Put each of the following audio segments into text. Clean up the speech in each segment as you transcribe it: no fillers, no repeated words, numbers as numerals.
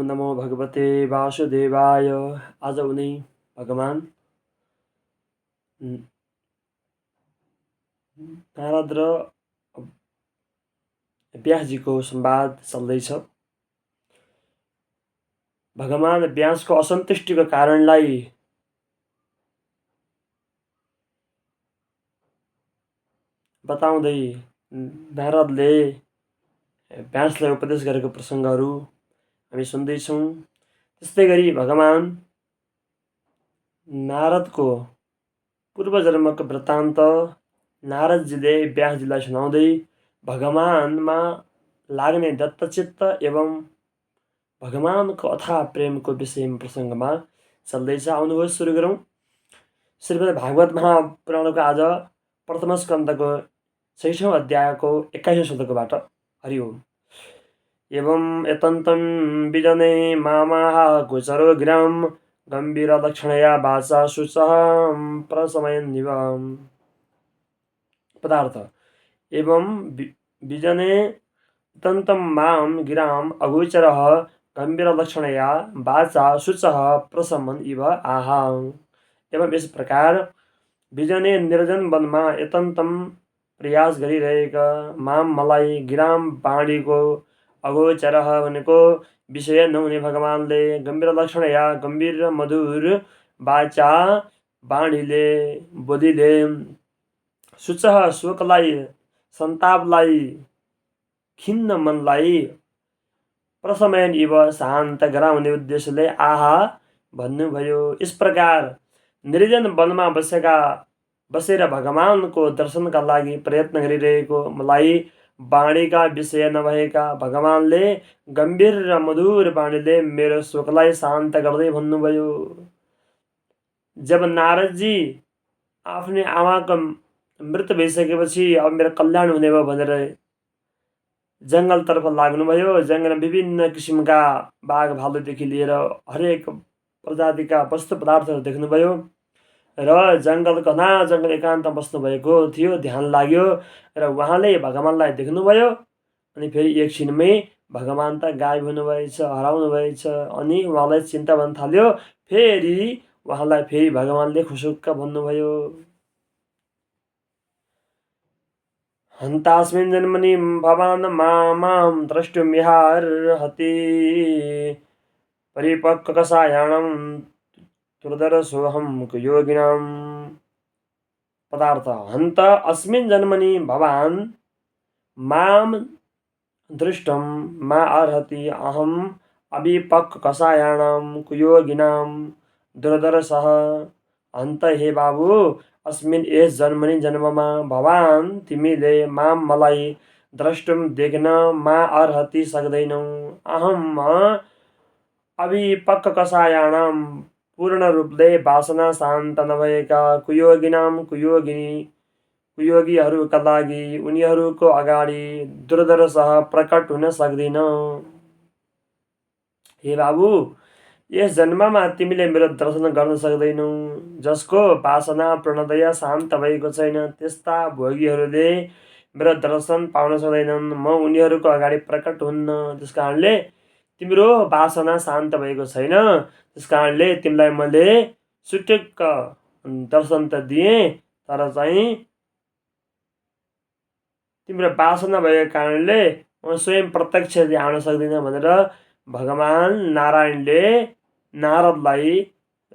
ओम नमो भगवते वासुदेवाय। आज उनी भगवान नारद र व्यासजीको संवाद चल्दैछ। भगवान व्यासको असन्तुष्टिको कारणलाई बताउँदै नारदले व्यासलाई उपदेश गरेको प्रसङ्गहरू हामी सुन्दैछौँ। त्यस्तै गरी भगवान नारदको पूर्वजन्मको वृत्तान्त नारदजीले व्यासजीलाई सुनाउँदै भगवानमा लाग्ने दत्तचित्त एवं भगवानको अथाह प्रेमको विषयमा प्रसङ्गमा चल्दैछ। आउनुहोस् सुरु गरौँ। श्रीमद् भागवत महापुराणको आज प्रथम स्कन्धको 6औं अध्यायको 21औं श्लोकबाट। हरि ओम। एवं एतन्तं विजने मामाह गोचरो गिरां गम्भीरलक्षणया वाचा शुचः प्रशमयन्निव। पदार्थ एवं विजने तन्तं मां गिरां अगोचरः गम्भीरलक्षणया वाचा शुचः प्रशमन इव आहा। एवं इस प्रकार विजने निर्जन वनमा एतन्तं प्रयास गरिरहेका मलाई गिराम बाणीको अगोचरः भनेको विषय नहुने भगवानले गम्भीर लक्षणया गम्भीर मधुर वाचा बाणीले बोलीले शुचः शोकलाई सन्तापलाई खिन्न मनलाई प्रशमयन इव शान्त गराउने उद्देश्यले आहा भन्नुभयो। इस प्रकार निर्जन वनमा बसेर भगवानको दर्शनका लागि प्रयत्न गरिरहेको मलाई वाणीका विषय नभएका भगवानले गम्भीर र मधुर वाणीले मेरो शोकलाई शान्त गर्दै भन्नुभयो। जब नारदजी आफ्नै आमाको मृत्यु भइसकेपछि अब मेरो कल्याण हुने भयो भनेर जङ्गलतर्फ लाग्नुभयो। जङ्गलमा विभिन्न किसिमका बाघ भालुदेखि लिएर हरेक प्रजातिका वस्तु पदार्थहरू देख्नुभयो र जङ्गलको घना जङ्गल एकान्तमा बस्नुभएको थियो। ध्यान लाग्यो र उहाँले भगवानलाई देख्नुभयो। अनि फेरि एकछिनमै भगवान त गायब हुनुभएछ, हराउनु भएछ। अनि उहाँलाई चिन्ता भन्न थाल्यो। फेरि उहाँलाई फेरि भगवानले खुसुक्क भन्नुभयो, हन्तास्मिन् जन्मनि भवान् मां द्रष्टुमिहार्हति परिपक्वकषायाणं दुर्धरसोऽहं कुयोगिनां। पदार्थ हन्त अस्मिन् जन्मनि भवान् मां दृष्टुं मा अर्हति अहम् अविपक्वकषायाणां कुयोगिनां दुर्धरसः। हन्त हे बाबु, अस्मिन् यस जन्मनि जन्ममा भवान् तिमीले मलाई द्रष्टुम देख्न मा अर्हति सक्दैनौ। अहम अविपक्वकषायाणां पूर्ण रूपले वासना शान्त नभएका कुयोगीहरूका लागि उनीहरूको अगाडि दुर्धरसः प्रकट हुन सक्दिन। हे बाबु, यस जन्ममा तिमीले मेरो दर्शन गर्न सक्दैनौ। जसको वासना पूर्णतया शान्त भएको छैन त्यस्ता भोगीहरूले मेरो दर्शन पाउन सक्दैनन्। म उनीहरूको अगाडि प्रकट हुन्न। त्यस कारणले तिम्रो वासना शान्त भएको छैन। त्यस कारणले तिमीलाई मैले सुटुक्क दर्शन त दिएँ, तर चाहिँ तिम्रो वासना भएको कारणले म स्वयं प्रत्यक्ष आउन सक्दिनँ भनेर भगवान नारायणले नारदलाई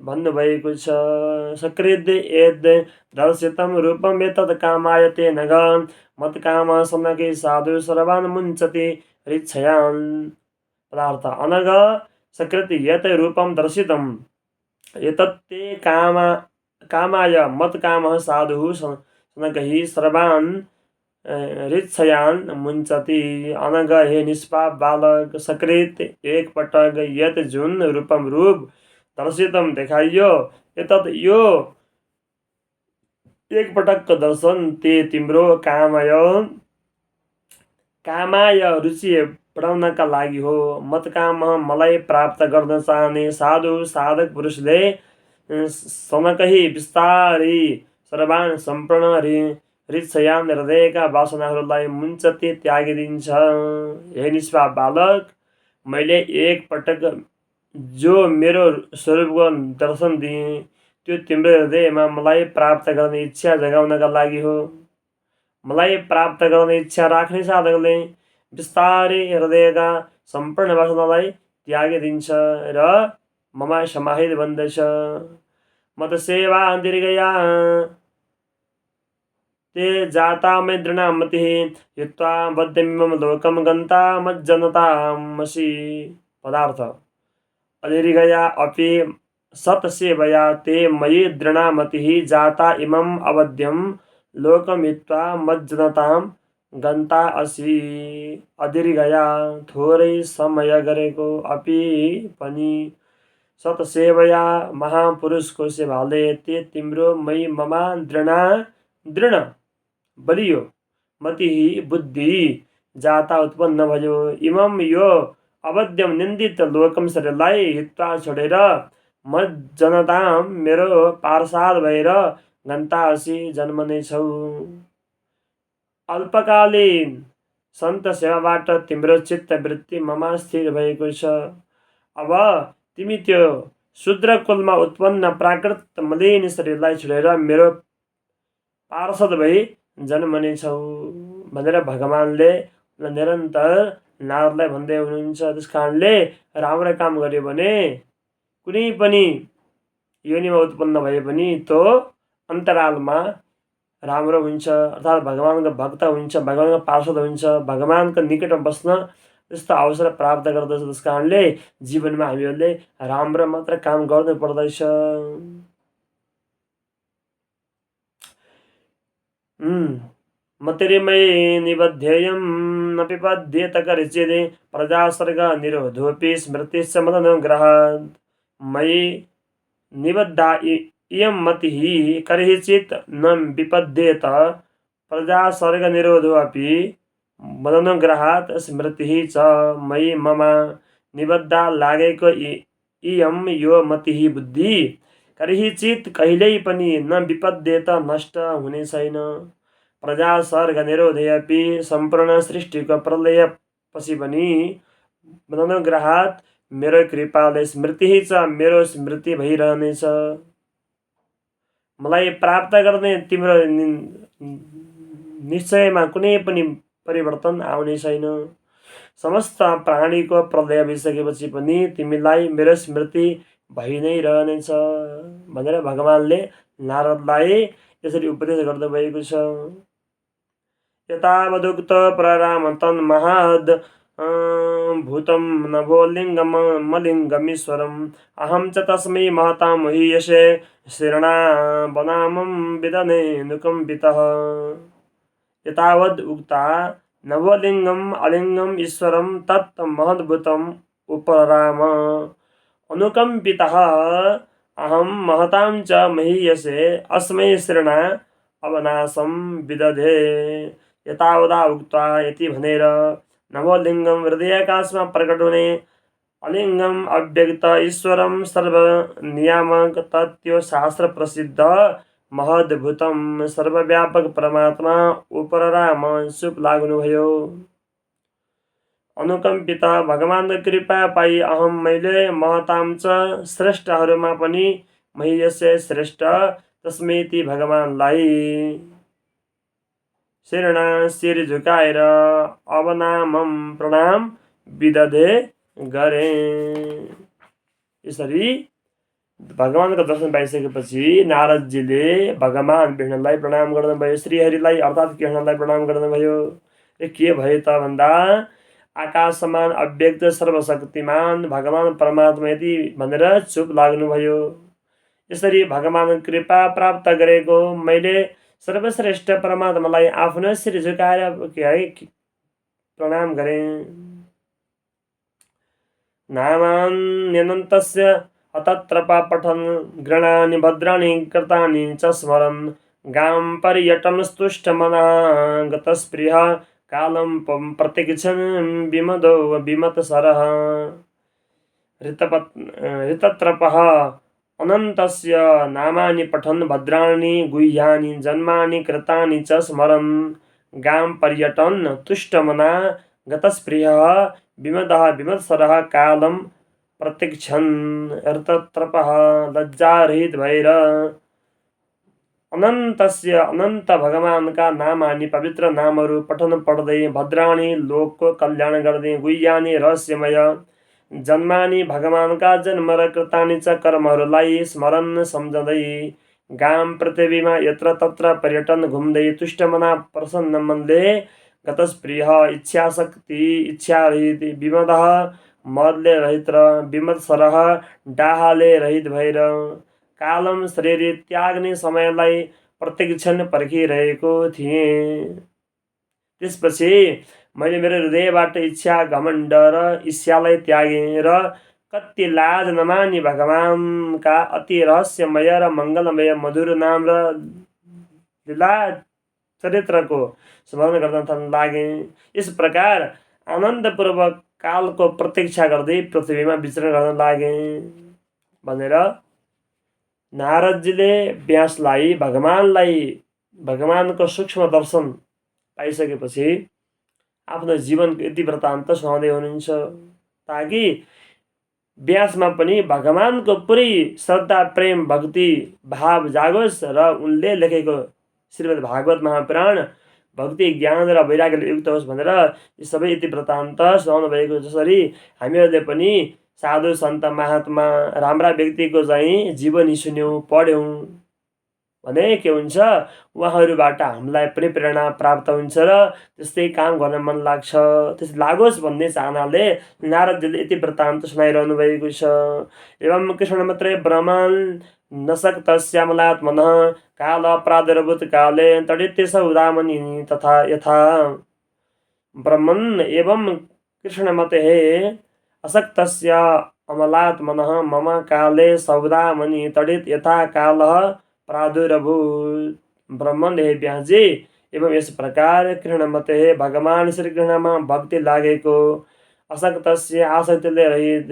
भन्नुभएको छ। सकृद् यद् दर्शितं रूपम् एतत् कामायते नघ मत्कामः सनके साधु सर्वान् मुञ्चति ऋच्छयान्। पदार्थ अनघ सकृत् यत् रूपं दर्शितम् एतत् ते कामाय मत्कामः साधुः सनकः सर्वान् ऋच्छयान् मुञ्चति। अनघ हे निष्पाप बालक, सकृत एक पटक यत जुन रूपम रूप दर्शितम देखाइयो एतत् यो एक पटक दर्शन ते तिम्रो कामाय रुचि बढाउनका लागि हो। मतकाम मलाई प्राप्त गर्न चाहने साधु साधक पुरुषले सनकही बिस्तारै सर्वान सम्पूर्ण ऋच्छयान हृदयका वासनाहरूलाई मुञ्चते त्यागिदिन्छ। हे निष्पाप बालक, मैले एक पटक जो मेरो स्वरूपको दर्शन दिएँ त्यो तिम्रो हृदयमा मलाई प्राप्त गर्ने इच्छा जगाउनका लागि हो। मलाई प्राप्त गर्ने इच्छा राख्ने साधकले बिस्तारै हृदयका सम्पूर्ण वासनालाई त्यागिदिन्छ र ममा समाहित बन्दछ। मत सेवा दीर्घया ते जाता मैद्रणामतिः हित्वा बद्धमिमं लोकं गन्ता मज्जनतामसि। पदार्थ अदीर्घया अपि सत्सेवया ते मयि दृढमतिः जाता इमं अवध्यं लोकं हित्वा मज्जनतां गन्ता असि। अदीर्घया थोरै समय गरेको अपि पनि सत्सेवया महापुरुषको सेवाले ते तिम्रो मयि ममा दृढ बलियो मतिः बुद्धि जाता उत्पन्न भयो। इमं यो अवध्यम निन्दित लोकम शरीरलाई हित्वा छोडेर मज्जनतां मेरो पार्षद भएर गन्ता असि जन्मनेछौ। अल्पकालीन सन्त सेवाबाट तिम्रो चित्त वृत्ति ममा स्थिर भएको छ। अब तिमी त्यो शूद्र कुलमा उत्पन्न प्राकृत मलिन शरीरलाई छोडेर मेरो पार्षद भई जन्मनेछौ भनेर भगवानले निरन्तर नारदलाई भन्दै हुनुहुन्छ। त्यस कारणले राम्रो काम गर्यो भने कुनै पनि योनिमा उत्पन्न भए पनि त्यो अन्तरालमा राम्रो हुन्छ, अर्थात् भगवानको भक्त हुन्छ, भगवानको पार्षद हुन्छ, भगवानको निकटमा बस्न त्यस्तो अवसर प्राप्त गर्दछ। त्यस कारणले जीवनमा हामीहरूले राम्रो मात्र काम गर्नु पर्दछ। मतिरिमयि निबध्येयं न पिपद्येत करिचिदि प्रजासर्ग निरोधोऽपि स्मृतिश्च मदनुग्रहात्। मयि निबद्धा इयं मतिः करिचित् न विपद्येत प्रजासर्ग निरोधोऽपि मदनुग्रहात् स्मृतिः च मयि मम निबद्धा लागेको इयं यो मतिः बुद्धि करिचित् कहिल्यै पनि न विपद्येत नष्ट हुने छैन। प्रजा सर्ग निरोधेऽपि सम्पूर्ण सृष्टिको प्रलय पछि पनि मदनुग्रहात् मेरो कृपाले स्मृति छ मेरो स्मृति भइरहनेछ। मलाई प्राप्त गर्ने तिम्रो निश्चयमा कुनै पनि परिवर्तन आउने छैन। समस्त प्राणीको प्रलय भइसकेपछि पनि तिमीलाई मेरो स्मृति भइ नै रहनेछ भनेर भगवानले नारदलाई यसरी उपदेश गर्नुभएको छ। यतावदुक्त प्रराम तन्महाद् भूतं नभोलिङ्गमलिङ्गमीश्वरम् अहं च तस्मै महतां महीयसे शरणावनामं विदनेऽनुकम्पितः। यतावद् उक्ता नभोलिङ्गम् अलिङ्गम् ईश्वरं तत् महद्भूतम् उपराम अनुकम्पितः अहं महतां च महीयसे अस्मै शरणा अवनाशं विदधे। यतावदा उक्त्वा यति भनेर नभोलिङ्गम हृदयाकाशमा प्रकट हुने अलिङ्गम अव्यक्त ईश्वरम सर्वनियामक तत्व शास्त्र प्रसिद्ध महद्भूतम सर्वव्यापक परमात्मा उपराम चुप लाग्नुभयो। अनुकम्पित भगवानको कृपा पाई अहम मैले महतां च श्रेष्ठहरूमा पनि महीयसे श्रेष्ठ तस्मै ती भगवानलाई शरणा शिर झुकाएर अवनामम प्रणाम विदधे गरे। यसरी भगवानको दर्शन पाइसकेपछि नारदजीले भगवान विष्णुलाई प्रणाम गर्नुभयो, श्रीहरिलाई अर्थात् कृष्णलाई प्रणाम गर्नुभयो। के भयो त भन्दा आकाश समान अव्यक्त सर्वशक्तिमान भगवान परमात्मा यति भनेर चुप लाग्नुभयो। यसरी भगवान कृपा प्राप्त गरेको मैले सर्वश्रेष्ठ परमात्मालाई आफ्नो शिर झुकाएर प्रणाम गरे। नामान्यनन्तस्य अतत्रप पठन् गृणानि भद्राणि कृतानि च स्मरन् गां पर्यटनस्तुष्टमनः गतस्पृहः कालं प्रतीक्षन् विमदो विमतसरः। ऋतत्रपः अनन्तस्य नामानि पठन् भद्राणि गुह्यानि जन्मानि कृतानि च स्मरन् गां पर्यटन् तुष्टमना गतस्पृहः विमदः विमत्सरः कालं प्रतीक्षन् ऋतत्रपः लज्जारहित भएर अनन्तस्य अनन्त भगवानका नामानि पवित्र नामहरू पठन पढ्दै भद्राणी लोकको कल्याण गर्दै गुह्यानि रहस्यमय जन्मानि भगवानका जन्म र कृतानि च कर्महरूलाई स्मरण सम्झँदै गाम पृथ्वीमा यत्र तत्र पर्यटन घुम्दै तुष्टमना प्रसन्न मनले गतस्पृह इच्छाशक्ति इच्छारहित विमदः मदले रहित र विमत्सरः डाहाले रहित भएर कालम शरीर त्याग्ने समयलाई प्रत्यक्षण पर्खिरहेको थिएँ। त्यसपछि मैले मेरो हृदयबाट इच्छा घमण्ड र ईर्ष्यालाई त्यागेँ र कति लाज नमानी भगवानका अति रहस्यमय र मङ्गलमय मधुर नाम र लीला चरित्रको स्मरण गर्न लागेँ। यस प्रकार आनन्दपूर्वक कालको प्रतीक्षा गर्दै पृथ्वीमा विचरण गर्न लागेँ भनेर नारदजीले व्यासलाई भगवानको सूक्ष्म दर्शन पाइसकेपछि आफ्नो जीवनको यति वृत्तान्त सुनाउँदै हुनुहुन्छ ताकि व्यासमा पनि भगवानको पुरै श्रद्धा प्रेम भक्ति भाव जागोस् र उनले लेखेको श्रीमद् भागवत महापुराण भक्ति ज्ञान र वैराग्यले युक्त होस् भनेर यी सबै यति वृत्तान्त सुनाउनु भएको। जसरी हामीहरूले पनि साधु सन्त महात्मा राम्रा व्यक्तिको चाहिँ जीवनी सुन्यौँ पढ्यौँ भने के हुन्छ, उहाँहरूबाट हामीलाई पनि प्रेरणा प्राप्त हुन्छ र त्यस्तै काम गर्न मन लाग्छ। त्यस्तै लागोस् भन्ने चाहनाले नारदजीले यति वृत्तान्त सुनाइरहनु भएको छ। एवं कृष्ण मात्रै ब्रह्मान् नशक्तस्यामलात्मनः काल प्रादुर्भूत काले तडित्य सौदामनि तथा यथा ब्रह्मन् एवं कृष्णमतेः अशक्तस्य अमलात्मनः मम काले सौदामनि तडित यथा कालः प्रादुर्भूत। ब्रह्मन हे व्यासजी एवं यस प्रकार कृष्णमतेः भगवान श्री कृष्णमा भक्ति लागेको अशक्तस्य आसक्तिले रहित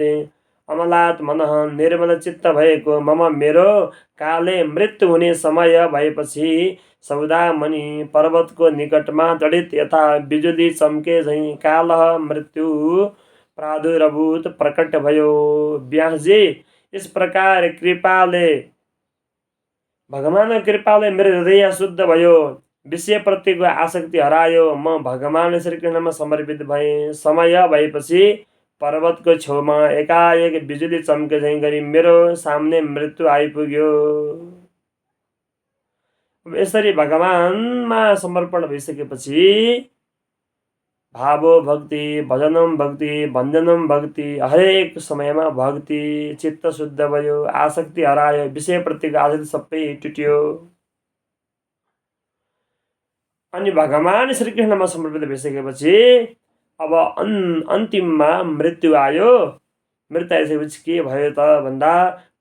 अमलात्मनः निर्मल चित्त भएको मम मेरो काले मृत्यु हुने समय भएपछि सौदामणि पर्वतको निकटमा तडित यथा बिजुली चम्के झैँ कालः मृत्यु प्रादुर्भूत प्रकट भयो। व्यासजी इस प्रकार कृपाले भगवानको कृपाले मेरो हृदय शुद्ध भयो, विषय प्रतिको आसक्ति हरायो, म भगवान श्रीकृष्णमा समर्पित भएँ। समय भएपछि पर्वतको छेउमा एकाएक बिजुली चम्के झैँ गरी मेरो सामने मृत्यु आइपुग्यो। यसरी भगवानमा समर्पण भइसकेपछि भावो भक्ति, भजनम भक्ति, भञ्जनम भक्ति, हरेक समयमा भक्ति, चित्त शुद्ध भयो, आसक्ति हरायो, विषय प्रतिको आसक्ति सबै टुट्यो। अनि भगवान श्रीकृष्णमा समर्पित भइसकेपछि अब अन्तिममा मृत्यु आयो। मृत्यु आइसकेपछि के भयो त भन्दा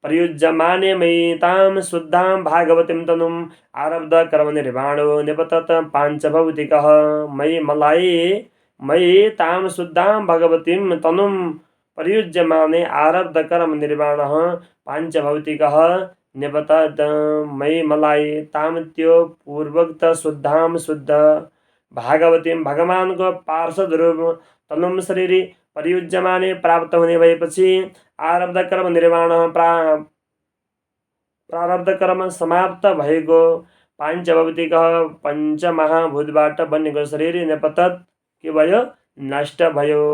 प्रयुज्यमाने मयि ताम शुद्धां भागवतीं तनुम् आरब्ध कर्म निर्वाणो निपतत पाञ्चभौतिकः। मयि ताम शुद्धां भगवतीं तनुम् प्रयुज्यमाने आरब्ध कर्म निर्वाणः पाञ्चभौतिकः निपतत। मयि मलाई ताम त्यो पूर्वोक्त शुद्धां शुद्ध भागवतीं भगवानको पार्षद रूप तनुम शरीर परियुज्यमाने प्राप्त हुने भएपछि आरब्ध कर्म निर्वाण प्रारब्ध कर्म समाप्त भएको पाञ्चभौतिक पञ्चमहाभूतबाट बनेको शरीर नेपतत के भयो, नष्ट भयो।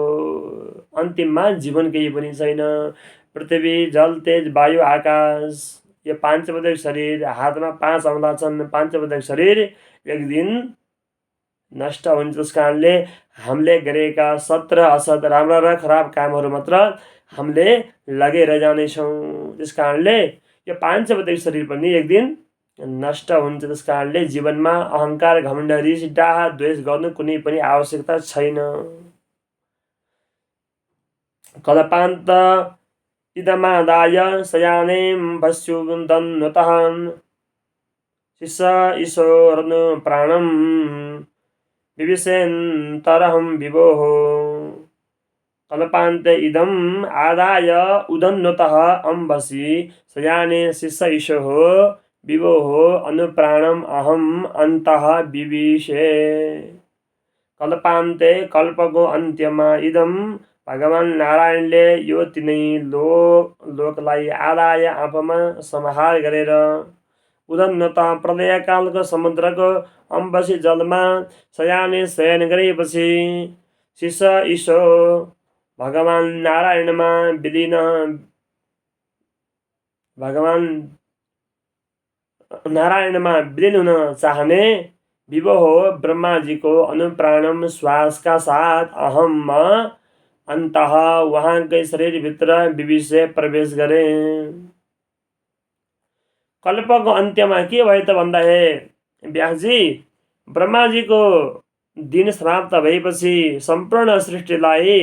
अन्तिममा जीवन केही पनि छैन। पृथ्वी जल तेज वायु आकाश यो पाञ्चभौतिक शरीर, हातमा 5 औँला छन्। पाञ्चभौतिक शरीर एक दिन नष्ट हुन्छ। त्यस कारणले हामीले गरेका सत र असत, राम्रा र खराब कामहरू मात्र हामीले लगेर जानेछौँ। त्यस कारणले यो पाञ्चभौतिक शरीर पनि एक दिन नष्ट हुन्छ। त्यस कारणले जीवनमा अहङ्कार, घमण्ड, रिस, डाहा, द्वेष गर्नु कुनै पनि आवश्यकता छैन। कल्पान्त इदमादाय शयानें भस्युदन्नुतः शिष्य ईश्वरनु प्राणं विविशेन्तरहं विभोः। कल्पान्ते इदम् आदाय उदन्नुतः अंभसि शयाने शिष्य ईशोः विभोः अनुप्राणम् अहम् अन्तः विविशे। कल्पान्ते कल्पको अन्त्यमा इदम भगवान नारायणले यो तिनै लोकलाई आदाय आफूमा समाहार गरेर उदन्नता प्रलयकालको समुद्रको अम्बसी जलमा शयाने शयन गरेपछि शिष ईशो भगवान नारायणमा विलीन हुन चाहने विभो ब्रह्माजीको अनुप्राणम श्वासका साथ अहम अन्तः उहाँकै शरीरभित्र विविसे प्रवेश गरे। कल्पको अन्त्यमा के भयो त भन्दा हे व्यासजी, ब्रह्माजीको दिन समाप्त भएपछि सम्पूर्ण सृष्टिलाई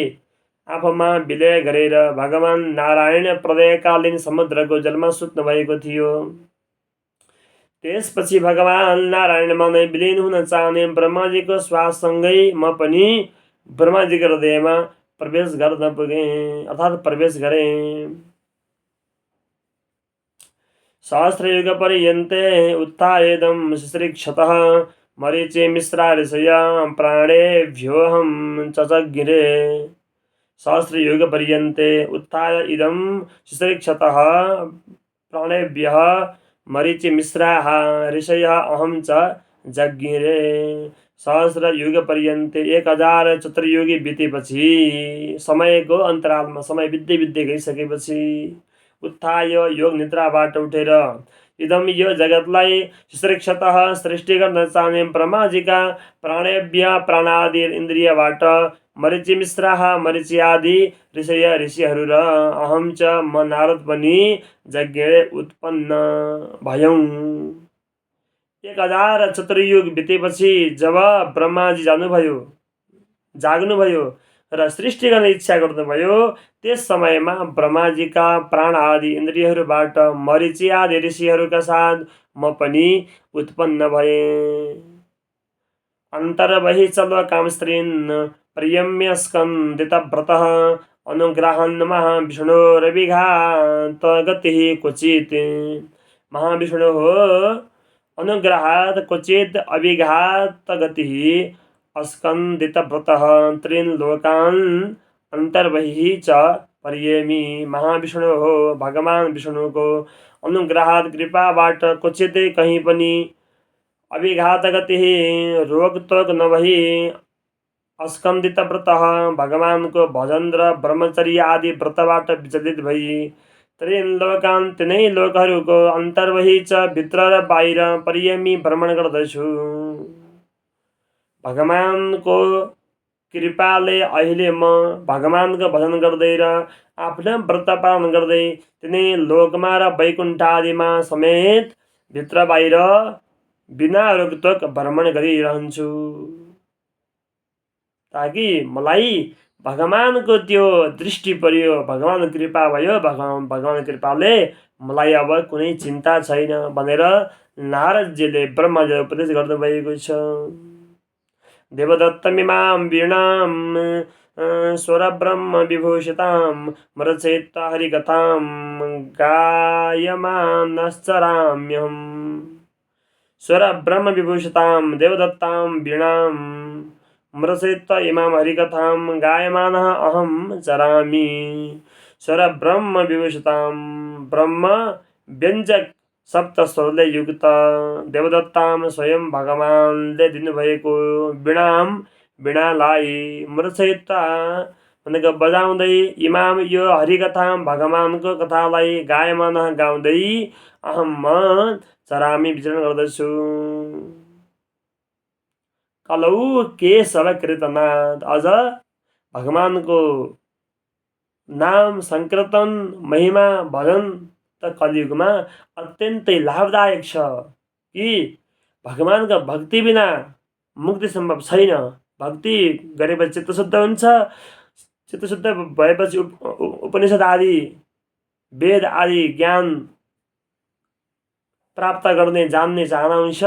आफूमा विलय गरेर भगवान नारायण प्रलयकालीन समुद्रको जलमा सुत्नु भएको थियो। त्यसपछि भगवान नारायणमा नै विलीन हुन चाहने ब्रह्माजीको श्वाससँगै म पनि ब्रह्माजीको हृदयमा प्रवेश गर्न पुगेँ, अर्थात् प्रवेश गरेँ। सहस्रयुग पर्यन्ते उत्थायेदं शिश्रिक्षतः मरीचि मिश्रा ऋषय प्राणेभ्योऽहं चचग्रे। सहस्रयुग पर्यन्ते उत्थाय इदं शिश्रिक्षतः प्राणेभ्यः मरीचि मिश्राः ऋषयः अहं च जज्ञिरे। सहस्र युग पर्यन्ते 1000 चतुर्युगी बितेपछि समयको अन्तरालमा समय बित्दै गइसकेपछि उत्थाय योग निद्राबाट उठेर इदम यो जगतलाई शिश्रिक्षतः सृष्टि गर्न चाहने ब्रह्माजीका प्राणेभ्य प्राणादि इन्द्रियबाट मरीचि मिश्राः मरीचि आदि ऋषिहरू र अहम च म नारद पनि यज्ञले उत्पन्न भयौँ। 1000 चतुर्युग बितेपछि जब ब्रह्माजी जाग्नुभयो र सृष्टि गर्ने इच्छा गर्नुभयो, त्यस समयमा ब्रह्माजीका प्राण आदि इन्द्रियहरूबाट मरीचि आदि ऋषिहरूका साथ म पनि उत्पन्न भए। अन्तर्बहि चल कामस्त्रीन् प्रियम्य स्कन्दितव्रतः अनुग्रहन् महाविष्णोरभिघात गतिः क्वचित्। महाविष्णोः अनुग्रहात् क्वचित् अभिघात गतिः अस्कन्दितव्रतः त्रीन् लोकान् अन्तर्बहिः च पर्येमि। महाविष्णोः भगवान विष्णुको अनुग्रहात् कृपाबाट क्वचित कहीँ पनि अभिघात गतिः रोकटोक नभई अस्कन्दित व्रतः भगवानको भजन र ब्रह्मचर्य आदि व्रतबाट विचलित भई त्रीन् लोकान् तिनै लोकहरूको अन्तर्बहि च भित्र र बाहिर पर्यमी भ्रमण गर्दछु। भगवानको कृपाले अहिले म भगवानको भजन गर्दै र आफ्नो व्रत पालन गर्दै तिनै लोकमा र वैकुण्ठ आदिमा समेत भित्र बाहिर बिना रोकटोक भ्रमण गरिरहन्छु, ताकि मलाई भगवानको त्यो दृष्टि पर्यो, भगवान कृपा भयो, भगवान कृपाले मलाई अब कुनै चिन्ता छैन भनेर नारदजीले ब्रह्माजीलाई उपदेश गर्नुभएको छ। देवदत्तमिमां वीणां स्वरब्रह्म विभूषितां मृच्छयित्वा हरिकथां गायमानश्चराम्यहम्। स्वरब्रह्म विभूषितां देवदत्तां वीणां मृच्छयित्वा इमां हरिकथां गायमानः अहं चरामि। स्वरब्रह्म विभूषितां ब्रह्म व्यञ्जक सप्त स्वरले युक्त देवदत्तां स्वयं भगवानले दिनुभएको वीणालाई मृच्छयित्वा भनेको बजाउँदै इमाम यो हरिकथां भगवानको कथालाई गायमान गाउँदै अहम चरामी विचरण गर्दछु। कलौ केशव कीर्तनाद, अझ भगवानको नाम संकीर्तन महिमा भजन त कलियुगमा अत्यन्तै लाभदायक छ कि भगवानका भक्ति बिना मुक्ति सम्भव छैन। भक्ति गरेपछि चित्त शुद्ध हुन्छ, चित्त शुद्ध भएपछि उपनिषद आदि वेद आदि ज्ञान प्राप्त गर्ने जान्ने चाहना हुन्छ।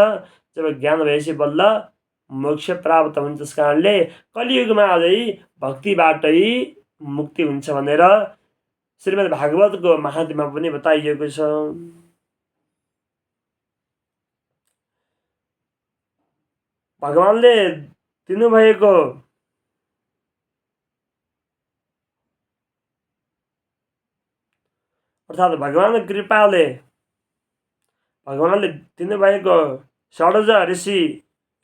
जब ज्ञान भएपछि बल्ल मोक्ष प्राप्त हुन्छ। त्यस कारणले कलियुगमा अझै भक्तिबाटै मुक्ति हुन्छ भनेर श्रीमद् भागवतको महात्म्यमा पनि बताइएको छ। भगवानले दिनुभएको अर्थात् भगवान्ले दिनुभएको षड्ज ऋषि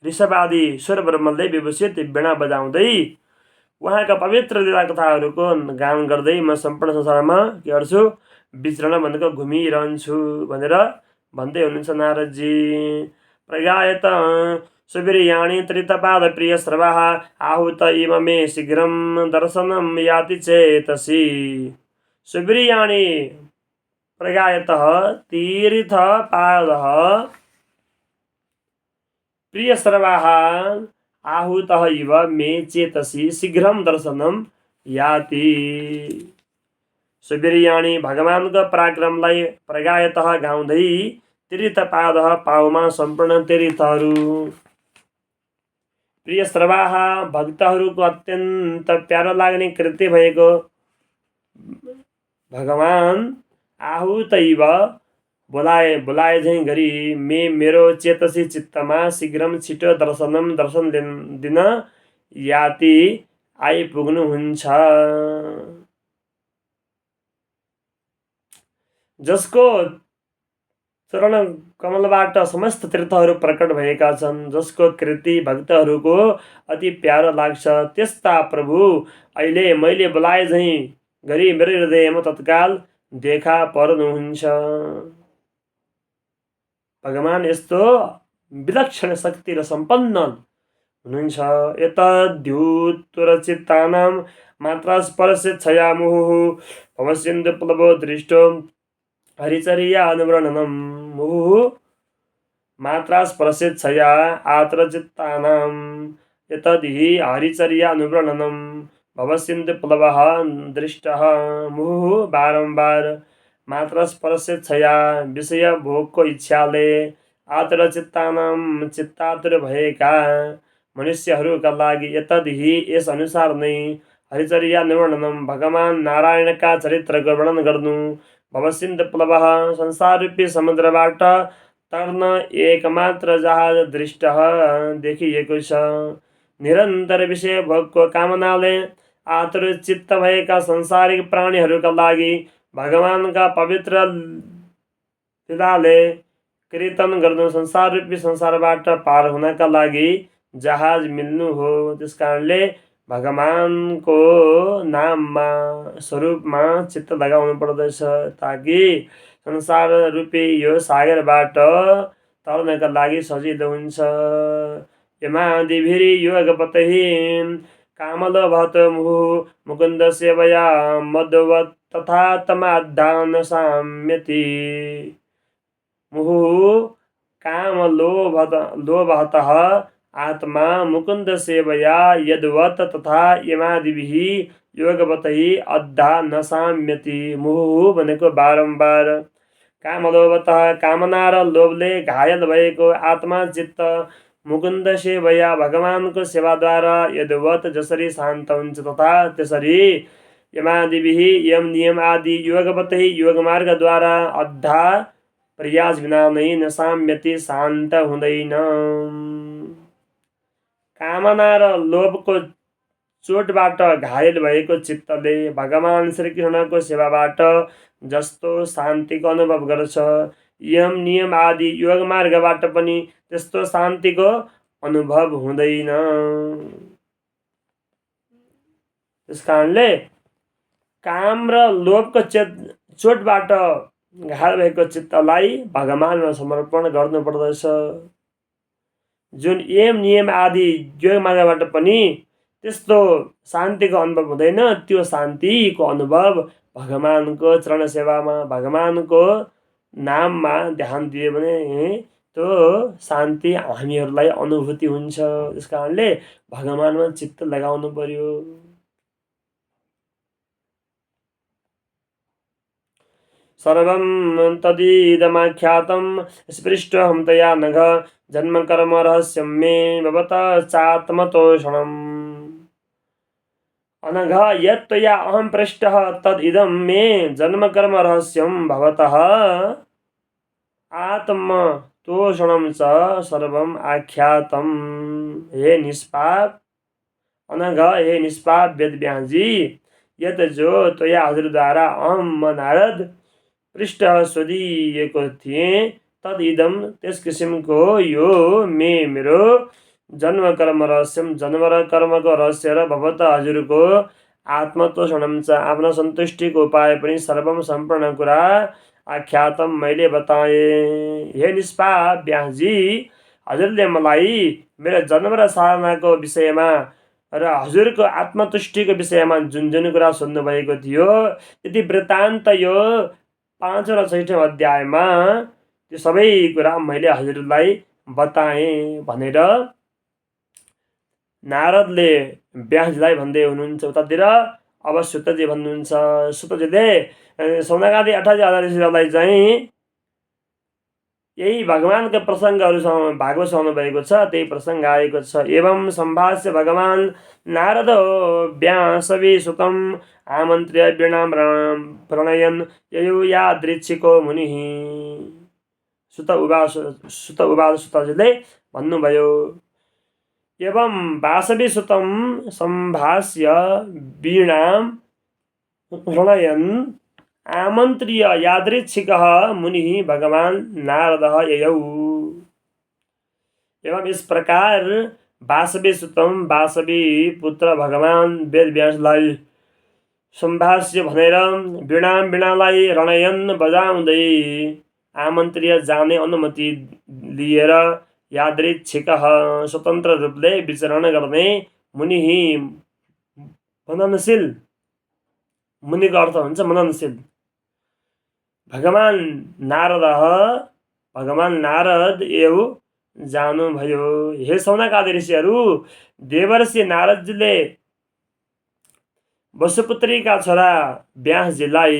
ऋषभ आदि स्वर ब्रह्मले विभूषित वीणा बजाउँदै उहाँका पवित्र लीला कथाहरूको गान गर्दै म सम्पूर्ण संसारमा के गर्छु, विचरण भनेको घुमिरहन्छु भनेर भन्दै हुनुहुन्छ नारदजी। प्रगायत सुवीर्याणि त्रितपाद प्रिय श्रवाः आहुत इम मे शीघ्रं दर्शनं याति चेतसि। सुवीर्याणि प्रगायतः तीर्थपादः प्रियश्रवाः आहुतः इव मे चेतसि शीघ्रं दर्शनं याति। सुवीर्याणि भगवानको पराक्रमलाई प्रगायतः गाउँदै तीर्थपादः पाउमा सम्पूर्ण तीर्थहरू प्रियश्रवाः भक्तहरूको अत्यन्त प्यारो लाग्ने कृत्य भएको भगवान आहुतैव बोलाए झैँ गरी मेरो चेतसी चित्तमा शीघ्रम छिटो दर्शन दिन याति आइपुग्नुहुन्छ। जसको चरण कमलबाट समस्त तीर्थहरू प्रकट भएका छन्, जसको कृति भक्तहरूको अति प्यारो लाग्छ, त्यस्ता प्रभु अहिले मैले बोलाए झैँ गरी मेरो हृदयमा तत्काल देखा पर्नुहुन्छ। भगवान यस्तो विलक्षण शक्ति र सम्पन्न हुनुहुन्छ। एतद्युत्तरचित्तानां मात्रास्पर्शेच्छया मुहुः भवसिन्धुप्लवो दृष्टो हरिचर्यानुवर्णनं। मुहुः मात्रास्पर्शेच्छया आत्रचित्तानां एतद्धि हरिचर्यानुवर्णनं भवसिन्धुप्लवः दृष्टः। मुहुः बारम्बार मात्रास्पर्शेच्छया विषय भोगको इच्छाले आतुरचित्तानां चित्तातुर भएका मनुष्यहरूका लागि एतद्धि यस अनुसार नै हरिचर्यानुवर्णनं भगवान नारायणका चरित्रको वर्णन गर्नु। भवसिन्धुप्लवः संसाररूपी समुद्रबाट तर्न एकमात्र जहाज दृष्टः देखिएको छ। निरन्तर विषय भोगको कामनाले आतुर चित्त भएका संसारिक प्राणीहरूका लागि भगवानका पवित्र लीलाले कीर्तन गर्नु संसार रूपी संसारबाट पार हुनका लागि जहाज मिल्नु हो। त्यसकारणले भगवानको नाममा स्वरूपमा चित्त लगाउनु पर्दछ, ताकि संसार रूपी यो सागरबाट तर्नका लागि सजिलो हुन्छ। यमादिभिः योगपतैः कामलो भवतो मुहुः मुकुन्द सेवया मद्वत् तथा तमाद्धान साम्यति। मुहुः कामलोभतः आत्मा मुकुन्द सेवया यद्वत् तथा यमादिभिः योगवतैः अद्धा न साम्यति। मुहुः भनेको बारम्बार, कामलोभतः कामना र लोभले घायल भएको आत्मा चित्त मुकुन्द सेवया भगवानको सेवाद्वारा यद्वत् जसरी शान्त हुन्छ तथा त्यसरी यमादिभिः यम नियम आदि योगवतैः योगमार्गद्वारा अद्धा प्रयास बिना नै न साम्यति शान्त हुँदैन। कामना र लोभको चोटबाट घायल भएको चित्तले भगवान श्रीकृष्णको सेवाबाट जस्तो शान्तिको अनुभव गर्छ, यम नियम आदि योगमार्गबाट पनि त्यस्तो शान्तिको अनुभव हुँदैन। त्यसकारणले काम र लोभको चोटबाट घायल भएको चित्तलाई भगवानमा समर्पण गर्नुपर्दछ। जुन यम नियम आदि योगमार्गबाट पनि त्यस्तो शान्तिको अनुभव हुँदैन, त्यो शान्तिको अनुभव भगवानको चरण सेवामा भगवानको नाममा ध्यान दियो भने त्यो शान्ति हामीहरूलाई अनुभूति हुन्छ। त्यसकारणले भगवानमा चित्त लगाउनु पर्यो। सर्वं तदिदमाख्यातं स्पृष्टोऽहं तया नघ जन्म कर्म रहस्यं मे भवतः चात्मतोषणम्। अनघ यत् त्वया अहं पृष्टः तद् मे जन्म कर्म रहस्यं भवतः आत्म तोषणं च सर्वम् आख्यातम्। हे निष्पाप अनघ, हे निष्पाप वेदव्यासजी, यत जो त्वया हजुरद्वारा अहम म नारद पृष्ठ सोधिएको थिएँ तद इदम त्यस किसिमको यो मेरो जन्म कर्म रहस्यम, जन्म र कर्मको रहस्य र भगवत हजुरको आत्मतोषणम च आफ्ना सन्तुष्टिको उपाय पनि सर्वम सम्पूर्ण कुरा आख्यातम मैले बताएँ। हे निष्पाप व्यासजी, हजुरले मलाई मेरो जन्म र साधनाको विषयमा र हजुरको आत्मतुष्टिको विषयमा जुन जुन कुरा सोध्नुभएको थियो, यदि वृत्तान्त यो 5 र 6 अध्यायमा त्यो सबै कुरा मैले हजुरलाई बताएँ भनेर नारदले व्यासजीलाई भन्दै हुनुहुन्छ। उतातिर अब सुतजी भन्नुहुन्छ, सुतजीले सौनकादि 28 आचार्यलाई चाहिँ यही भगवानको प्रसङ्गहरूसँग भागवत भएको छ, त्यही प्रसङ्ग आएको छ। एवं सम्भाष्य भगवान् नारदो व्यासविसुतम् आमन्त्र्य वीणां प्रणयन् ययौ यादृच्छिको मुनिः। सुत उवाच सुतजीले भन्नुभयो, एवं वासविसुतं सम्भाष्य वीणां प्रणयन् आमन्त्र्य यादृच्छिकः मुनिः भगवान् नारदः ययौ। एवं इस प्रकार वासविसुतं वासवी पुत्र भगवान् वेदव्यासलाई सम्भाष्य भनेर वीणालाई रणयन बजाउँदै आमन्त्र्य जाने अनुमति लिएर यादृच्छिकः स्वतन्त्र रूपले विचरण गर्ने मुनिः, मननशील, मुनिको अर्थ हुन्छ मननशील, भगवान् नारद एवं जानुभयो। हे सौनकादि ऋषिहरू, देवर्षि नारदजीले वसुपुत्रीका छोरा व्यासजीलाई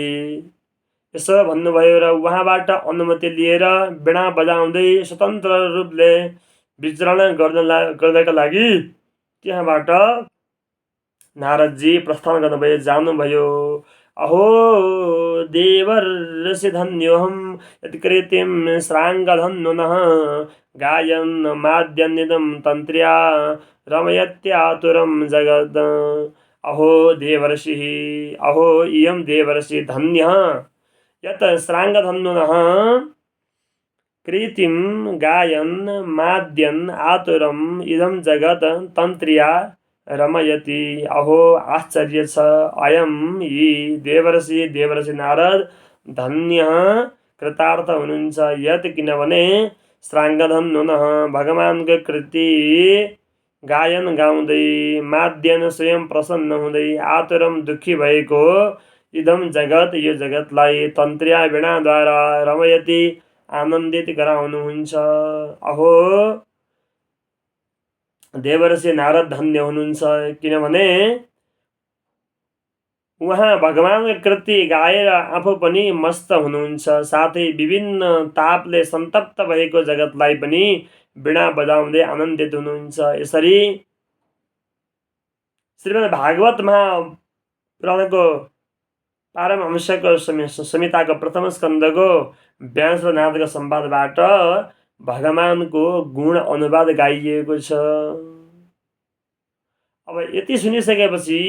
यसो भन्नुभयो र उहाँबाट अनुमति लिएर वीणा बजाउँदै स्वतन्त्र रूपले विचरण गर्नका लागि त्यहाँबाट नारदजी प्रस्थान गर्नुभयो, जानुभयो। अहो देवर्षि धन्योऽहं यत्कृतिं श्राङ्गधन्युनः गायन् माद्यन्निदं तन्त्र्या रमयत्यातुरं जगत्। अहो देवर्षिः, अहो इयं देवर्षि धन्यः यत् श्राङ्गधन्युनः कृतिं गायन् माद्यन् आतुरम् इदं जगत् तन्त्र्या रमयति। अहो आश्चर्य छ, अयं यी देवर्षि नारद धन्य कृतार्थ हुनुहुन्छ। यत् किनभने श्राङ्गधन्युनः भगवानको कृति गायन गाउँदै माद्यन स्वयं प्रसन्न हुँदै आतुरम दुखी भएको इदम जगत यो जगतलाई तन्त्र्या वीणाद्वारा रमयति आनन्दित गराउनुहुन्छ। अहो देवर्षि नारद धन्य हुनुहुन्छ, किनभने उहाँ भगवानको कृति गाएर आफू पनि मस्त हुनुहुन्छ, साथै विभिन्न तापले सन्तप्त भएको जगतलाई पनि वीणा बजाउँदै आनन्दित हुनुहुन्छ। यसरी श्रीमद् भागवत महापुराणको पारमहंसको संहिताको प्रथम स्कन्धको व्यास र नारदको संवादबाट भगवानको गुण अनुवाद गाइएको छ। अब यति सुनिसकेपछि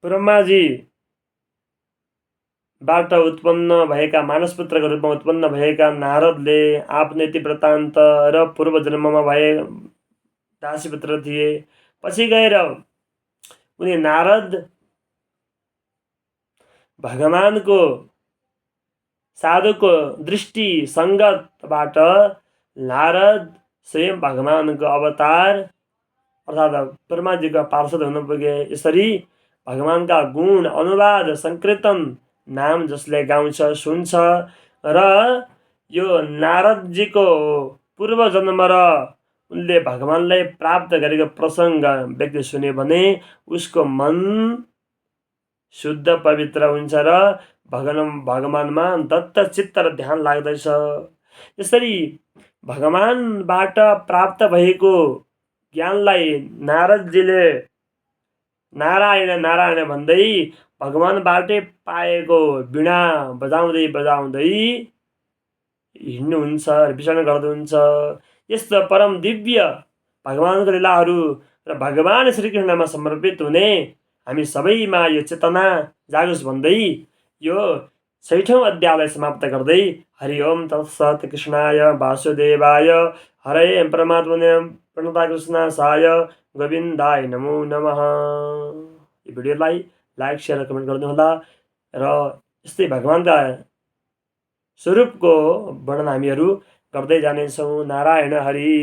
ब्रह्माजी बाट उत्पन्न भएका मानसपुत्रको रूपमा उत्पन्न भएका नारदले आफ्नो यति वृत्तान्त र पूर्व जन्ममा भए दासीपुत्र थिए, पछि गएर उनी नारद भगवानको साधुको दृष्टि सङ्गतबाट नारद स्वयं भगवानको अवतार अर्थात् ब्रह्माजीका पार्षद हुन पुगे। यसरी भगवानका गुण अनुवाद संकीर्तन नाम जसले गाउँछ सुन्छ र यो नारदजीको पूर्व जन्म र उनले भगवानलाई प्राप्त गरेको प्रसङ्ग व्यक्ति सुन्यो भने उसको मन शुद्ध पवित्र हुन्छ र भगवानमा दत्त चित्त र ध्यान लाग्दछ। यसरी भगवानबाट प्राप्त भएको ज्ञानलाई नारदजीले नारायण नारायण भन्दै भगवानबाटै पाएको वीणा बजाउँदै हिँड्नुहुन्छ र विचरण गर्नुहुन्छ। यस्तो परम दिव्य भगवानको लीलाहरू र भगवान श्रीकृष्णमा समर्पित हुने हामी सबैमा यो चेतना जागोस् भन्दै यो 6औं अध्यायलाई समाप्त गर्दै हरि ओम तत्सत् कृष्णाय वासुदेवाय हरे परमात्मने प्रणतकृष्णाय गोविन्दाय नमो नमः। यो भिडियोलाई लाइक शेयर कमेन्ट गर्नुहोला र यस्तै भगवानका स्वरूपको वर्णन हामीहरू गर्दै जानेछौँ। नारायण हरि।